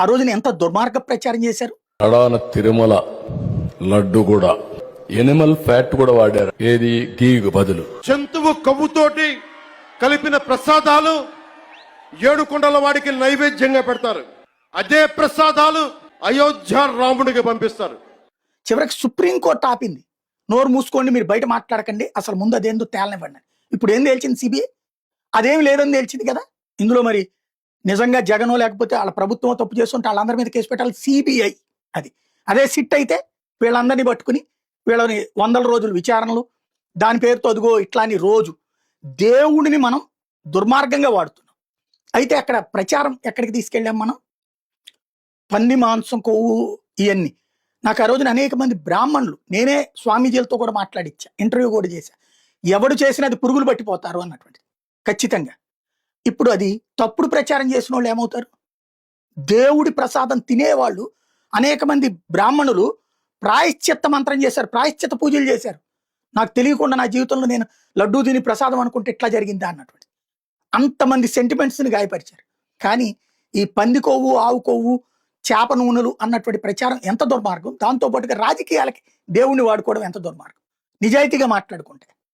ఆ రోజున ఎంత దుర్మార్గ ప్రచారం చేశారు. అడాన తిరుమల లడ్డు కూడా ఎనిమల్ ఫ్యాట్ కూడా వాడారు. ఏది గీకు బదులు జంతువు కొవ్వుతోటి కలిపిన ప్రసాదాలు ఏడుకొండల వాడికి నైవేద్యంగా పెడతారు. అదే ప్రసాదాలు అయోధ్య రాముడికి పంపిస్తారు. చివరికి సుప్రీంకోర్టు ఆపింది. నోరు మూసుకోండి, మీరు బయట మాట్లాడకండి, అసలు ముందు అదేందో తేలనివ్వండి. ఇప్పుడు ఏం తేల్చింది సిబిఐ? అదేమి లేదని తేల్చింది కదా. ఇందులో మరి నిజంగా జగనో లేకపోతే వాళ్ళ ప్రభుత్వం తప్పు చేస్తుంటే వాళ్ళందరి మీద కేసు పెట్టాలి సిబిఐ. అదే సిట్ అయితే వీళ్ళందరినీ పట్టుకుని వీళ్ళని 100 రోజులు విచారణలు, దాని పేరుతో అదిగో ఇట్లాని రోజు దేవుడిని మనం దుర్మార్గంగా వాడుతున్నాం. అయితే అక్కడ ప్రచారం ఎక్కడికి తీసుకెళ్ళాం మనం? పంది మాంసం, కొవ్వు, ఇవన్నీ. నాకు ఆ రోజున అనేక మంది బ్రాహ్మణులు, నేనే స్వామీజీలతో కూడా మాట్లాడిచ్చా, ఇంటర్వ్యూ కూడా చేశా. ఎవడు చేసినా అది పురుగులు పట్టిపోతారు అన్నటువంటిది ఖచ్చితంగా. ఇప్పుడు అది తప్పుడు ప్రచారం చేసిన వాళ్ళు ఏమవుతారు? దేవుడి ప్రసాదం తినేవాళ్ళు అనేక మంది బ్రాహ్మణులు ప్రాయశ్చిత్త మంత్రం చేశారు, ప్రాయశ్చిత్త పూజలు చేశారు. నాకు తెలియకుండా నా జీవితంలో నేను లడ్డూ తిని ప్రసాదం అనుకుంటే ఇట్లా జరిగిందా అన్నటువంటి అంతమంది సెంటిమెంట్స్ని గాయపరిచారు. కానీ ఈ పంది కొవ్వు, ఆవు కొవ్వు, చేప నూనెలు అన్నటువంటి ప్రచారం ఎంత దుర్మార్గం. దాంతోపాటుగా రాజకీయాలకి దేవుణ్ణి వాడుకోవడం ఎంత దుర్మార్గం. నిజాయితీగా మాట్లాడుకుంటే